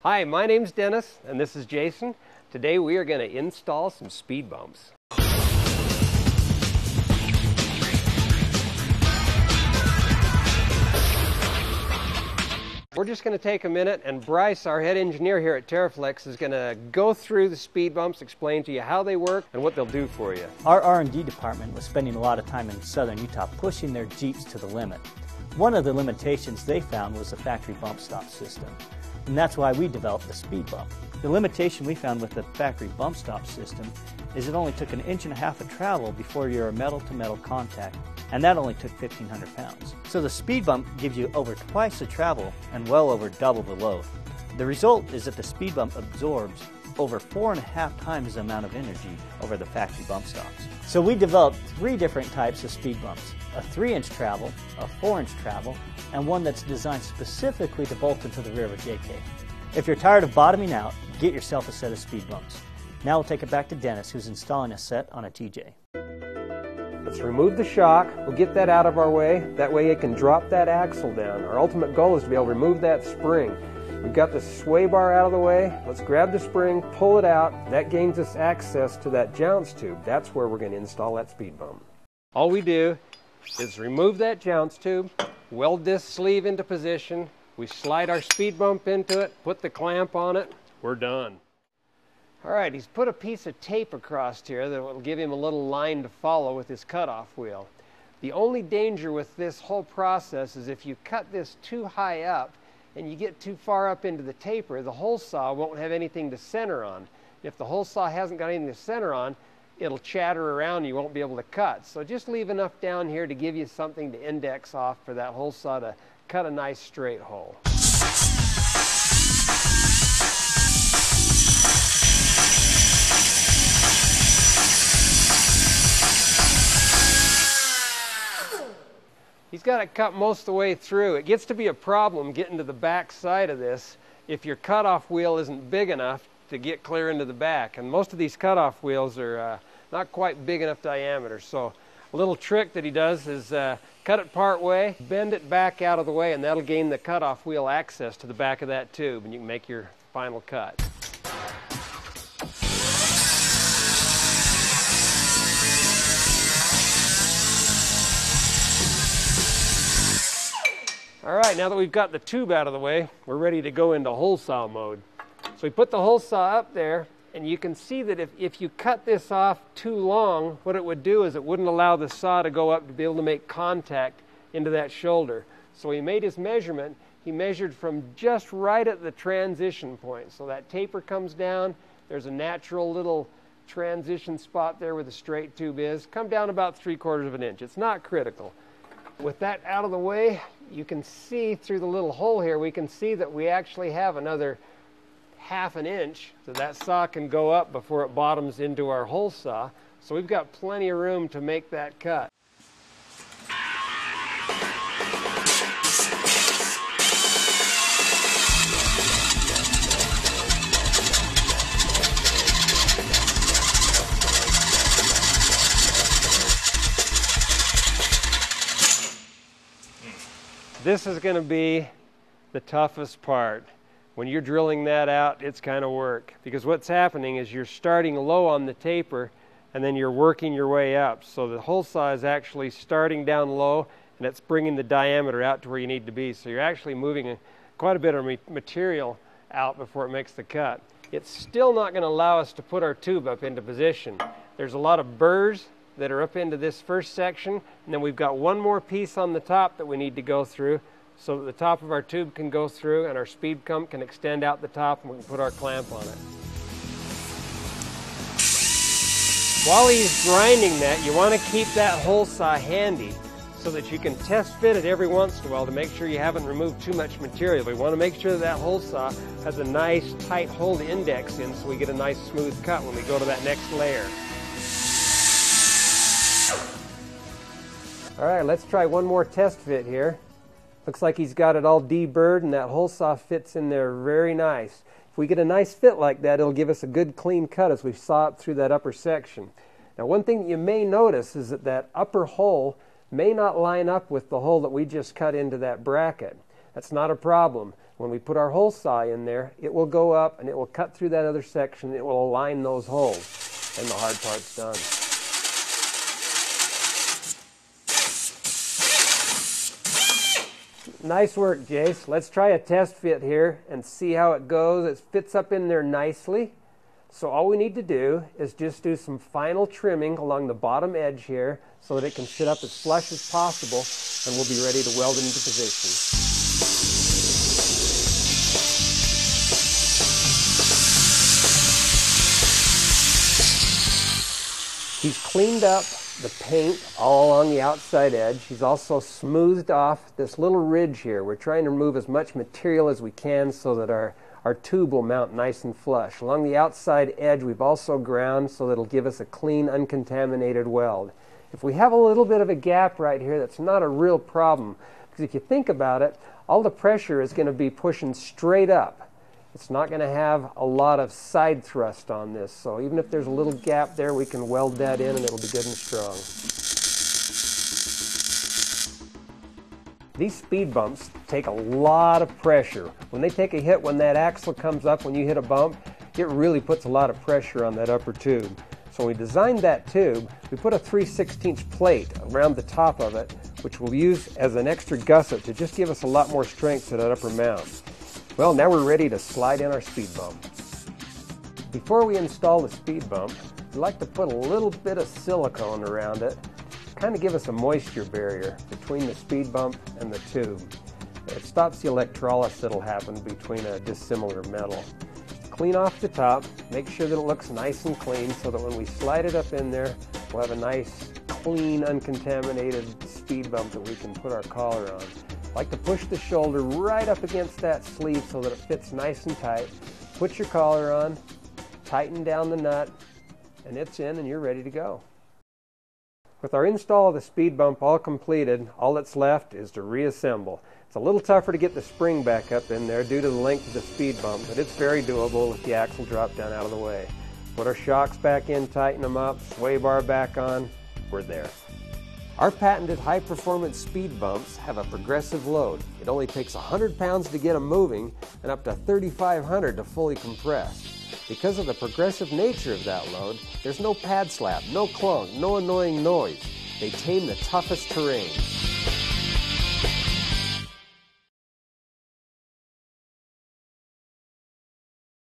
Hi, my name's Dennis, and this is Jason. Today we are going to install some speed bumps. We're just going to take a minute, and Bryce, our head engineer here at TeraFlex, is going to go through the speed bumps, explain to you how they work and what they'll do for you. Our R&D department was spending a lot of time in southern Utah pushing their Jeeps to the limit. One of the limitations they found was the factory bump stop system. And that's why we developed the speed bump. The limitation we found with the factory bump stop system is it only took 1.5 inches of travel before you're metal-to-metal contact, and that only took 1,500 pounds. So the speed bump gives you over twice the travel and well over double the load. The result is that the speed bump absorbs over 4.5 times the amount of energy over the factory bump stops. So we developed 3 different types of speed bumps: a 3-inch travel, a 4-inch travel, and one that's designed specifically to bolt into the rear of a JK. If you're tired of bottoming out, get yourself a set of speed bumps. Now we'll take it back to Dennis, who's installing a set on a TJ. Let's remove the shock. We'll get that out of our way. That way it can drop that axle down. Our ultimate goal is to be able to remove that spring. We've got the sway bar out of the way. Let's grab the spring, pull it out. That gains us access to that jounce tube. That's where we're going to install that speed bump. All we do is remove that jounce tube, weld this sleeve into position. We slide our speed bump into it, put the clamp on it. We're done. All right, he's put a piece of tape across here that will give him a little line to follow with his cutoff wheel. The only danger with this whole process is if you cut this too high up and you get too far up into the taper, the hole saw won't have anything to center on. If the hole saw hasn't got anything to center on, it'll chatter around and you won't be able to cut. So just leave enough down here to give you something to index off for that hole saw to cut a nice straight hole. He's got it cut most of the way through. It gets to be a problem getting to the back side of this if your cutoff wheel isn't big enough to get clear into the back. And most of these cutoff wheels are not quite big enough diameter. So a little trick that he does is cut it part way, bend it back out of the way, and that'll gain the cutoff wheel access to the back of that tube, and you can make your final cut. All right, now that we've got the tube out of the way, we're ready to go into hole saw mode. So we put the hole saw up there, and you can see that if you cut this off too long, what it would do is it wouldn't allow the saw to go up to be able to make contact into that shoulder. So he made his measurement. He measured from just right at the transition point. So that taper comes down. There's a natural little transition spot there where the straight tube is. Come down about 3/4 of an inch. It's not critical. With that out of the way, you can see through the little hole here, we can see that we actually have another 1/2 inch so that saw can go up before it bottoms into our hole saw. So we've got plenty of room to make that cut. This is going to be the toughest part. When you're drilling that out, it's kind of work. Because what's happening is you're starting low on the taper and then you're working your way up. So the hole saw is actually starting down low and it's bringing the diameter out to where you need to be. So you're actually moving quite a bit of material out before it makes the cut. It's still not going to allow us to put our tube up into position. There's a lot of burrs that are up into this first section, and then we've got one more piece on the top that we need to go through so that the top of our tube can go through and our speed bump can extend out the top and we can put our clamp on it. While he's grinding that, you want to keep that hole saw handy so that you can test fit it every once in a while to make sure you haven't removed too much material. We want to make sure that hole saw has a nice tight hole to index in so we get a nice smooth cut when we go to that next layer. All right, let's try one more test fit here. Looks like he's got it all deburred and that hole saw fits in there very nice. If we get a nice fit like that, it'll give us a good clean cut as we saw it through that upper section. Now one thing that you may notice is that that upper hole may not line up with the hole that we just cut into that bracket. That's not a problem. when we put our hole saw in there, it will go up and it will cut through that other section. It will align those holes, and the hard part's done. Nice work, Jace. Let's try a test fit here and see how it goes. It fits up in there nicely. So all we need to do is just do some final trimming along the bottom edge here so that it can sit up as flush as possible, and we'll be ready to weld it into position. He's cleaned up the paint all along the outside edge. He's also smoothed off this little ridge here. We're trying to remove as much material as we can so that our tube will mount nice and flush. Along the outside edge, we've also ground so that it'll give us a clean, uncontaminated weld. If we have a little bit of a gap right here, that's not a real problem, because if you think about it, all the pressure is going to be pushing straight up. It's not going to have a lot of side thrust on this, so even if there's a little gap there, we can weld that in and it'll be good and strong. These speed bumps take a lot of pressure. When they take a hit, when that axle comes up, when you hit a bump, it really puts a lot of pressure on that upper tube. So when we designed that tube, we put a 3/16 plate around the top of it, which we'll use as an extra gusset to just give us a lot more strength to that upper mount. Well, now we're ready to slide in our speed bump. Before we install the speed bump, we like to put a little bit of silicone around it, kind of give us a moisture barrier between the speed bump and the tube. It stops the electrolysis that'll happen between a dissimilar metal. Clean off the top, make sure that it looks nice and clean so that when we slide it up in there, we'll have a nice, clean, uncontaminated speed bump that we can put our collar on. I like to push the shoulder right up against that sleeve so that it fits nice and tight. Put your collar on, tighten down the nut, and it's in and you're ready to go. With our install of the speed bump all completed, all that's left is to reassemble. It's a little tougher to get the spring back up in there due to the length of the speed bump, but it's very doable with the axle drop down out of the way. Put our shocks back in, tighten them up, sway bar back on, we're there. Our patented high-performance speed bumps have a progressive load. It only takes 100 pounds to get them moving and up to 3,500 to fully compress. Because of the progressive nature of that load, there's no pad slap, no clunk, no annoying noise. They tame the toughest terrain.